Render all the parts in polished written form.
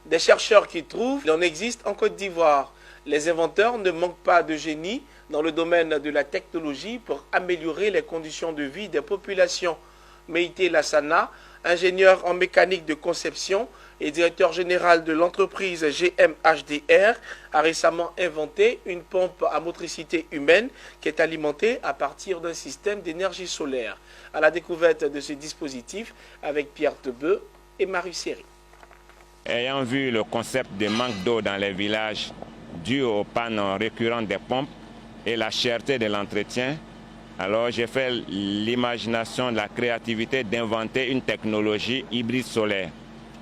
Des chercheurs qui trouvent qu'il en existe en Côte d'Ivoire. Les inventeurs ne manquent pas de génie dans le domaine de la technologie pour améliorer les conditions de vie des populations. Meïté Lassana, ingénieur en mécanique de conception et directeur général de l'entreprise GMHDR, a récemment inventé une pompe à motricité humaine qui est alimentée à partir d'un système d'énergie solaire. À la découverte de ce dispositif avec Pierre Tebeu et Marie Seri. Ayant vu le concept de manque d'eau dans les villages dû aux pannes récurrentes des pompes et la cherté de l'entretien, alors j'ai fait l'imagination, la créativité d'inventer une technologie hybride solaire.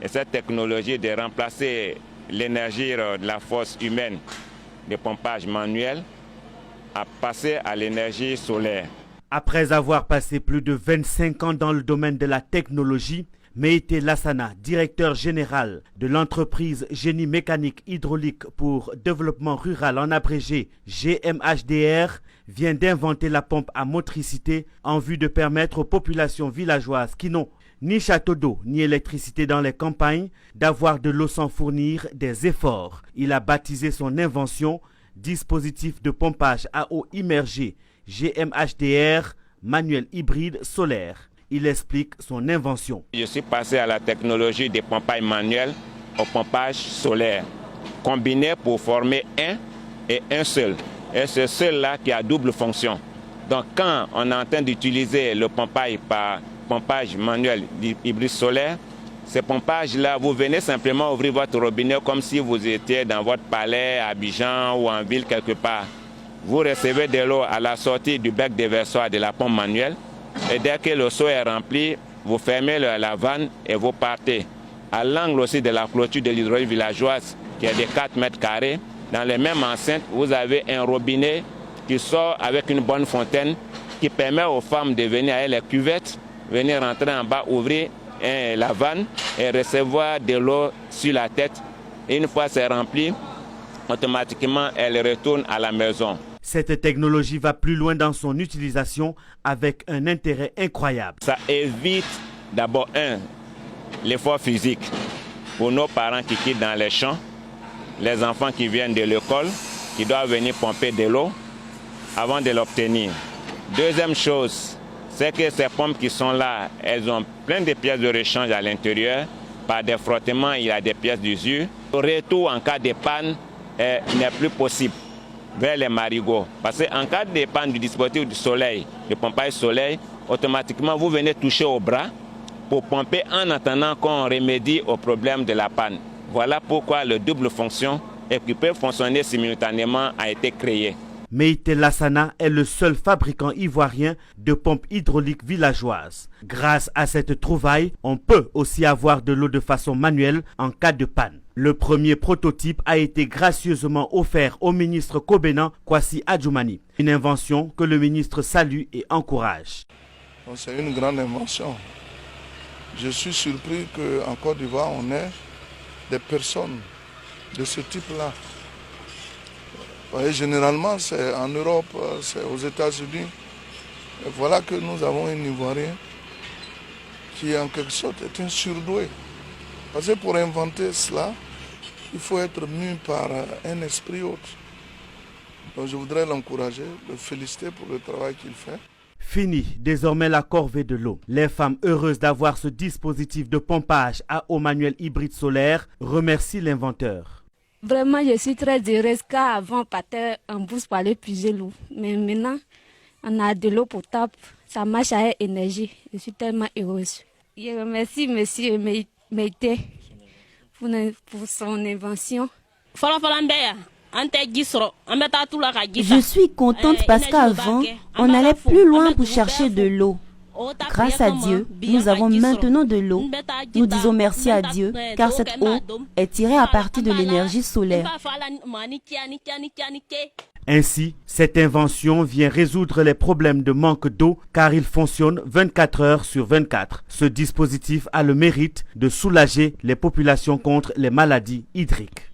Et cette technologie de remplacer l'énergie de la force humaine de pompage manuel à passer à l'énergie solaire. Après avoir passé plus de 25 ans dans le domaine de la technologie, Meïté Lassana, directeur général de l'entreprise Génie Mécanique Hydraulique pour Développement Rural en abrégé GMHDR, vient d'inventer la pompe à motricité en vue de permettre aux populations villageoises qui n'ont ni château d'eau ni électricité dans les campagnes d'avoir de l'eau sans fournir des efforts. Il a baptisé son invention dispositif de pompage à eau immergée GMHDR manuel hybride solaire. Il explique son invention. Je suis passé à la technologie des pompages manuels au pompage solaire, combiné pour former un seul. Et ce seul-là qui a double fonction. Donc quand on est en train d'utiliser le pompage par pompage manuel hybride solaire, ce pompage-là, vous venez simplement ouvrir votre robinet comme si vous étiez dans votre palais à Abidjan ou en ville quelque part. Vous recevez de l'eau à la sortie du bec déversoir de la pompe manuelle. Et dès que le seau est rempli, vous fermez la vanne et vous partez. À l'angle aussi de la clôture de l'hydraulique villageoise, qui est de 4 mètres carrés, dans les mêmes enceintes, vous avez un robinet qui sort avec une bonne fontaine qui permet aux femmes de venir avec les cuvettes, venir rentrer en bas, ouvrir la vanne et recevoir de l'eau sur la tête. Et une fois c'est rempli, automatiquement, elles retournent à la maison. Cette technologie va plus loin dans son utilisation avec un intérêt incroyable. Ça évite d'abord l'effort physique pour nos parents qui quittent dans les champs, les enfants qui viennent de l'école, qui doivent venir pomper de l'eau avant de l'obtenir. Deuxième chose, c'est que ces pompes qui sont là, elles ont plein de pièces de rechange à l'intérieur. Par des frottements, il y a des pièces d'usure. Le retour en cas de panne n'est plus possible vers les marigots. Parce qu'en cas de panne du dispositif du soleil, du pompage soleil, automatiquement vous venez toucher au bras pour pomper en attendant qu'on remédie au problème de la panne. Voilà pourquoi le double fonction et qui peut fonctionner simultanément a été créé. Meïté Lassana est le seul fabricant ivoirien de pompes hydrauliques villageoises. Grâce à cette trouvaille, on peut aussi avoir de l'eau de façon manuelle en cas de panne. Le premier prototype a été gracieusement offert au ministre Kobena Kwasi Adjoumani. Une invention que le ministre salue et encourage. C'est une grande invention. Je suis surpris qu'en Côte d'Ivoire, on ait des personnes de ce type-là. Généralement, c'est en Europe, c'est aux États-Unis. Voilà que nous avons un Ivoirien qui, en quelque sorte, est un surdoué. Parce que pour inventer cela, il faut être mu par un esprit autre. Donc je voudrais l'encourager, le féliciter pour le travail qu'il fait. Fini désormais la corvée de l'eau. Les femmes heureuses d'avoir ce dispositif de pompage à eau manuel hybride solaire remercient l'inventeur. Vraiment, je suis très heureuse car avant, on partait en brousse pour aller puiser l'eau. Mais maintenant, on a de l'eau potable, ça marche à énergie. Je suis tellement heureuse. Je remercie monsieur Meïté pour son invention. Je suis contente parce qu'avant, on allait plus loin pour chercher de l'eau. Grâce à Dieu, nous avons maintenant de l'eau. Nous disons merci à Dieu, car cette eau est tirée à partir de l'énergie solaire. Ainsi, cette invention vient résoudre les problèmes de manque d'eau car il fonctionne 24 heures sur 24. Ce dispositif a le mérite de soulager les populations contre les maladies hydriques.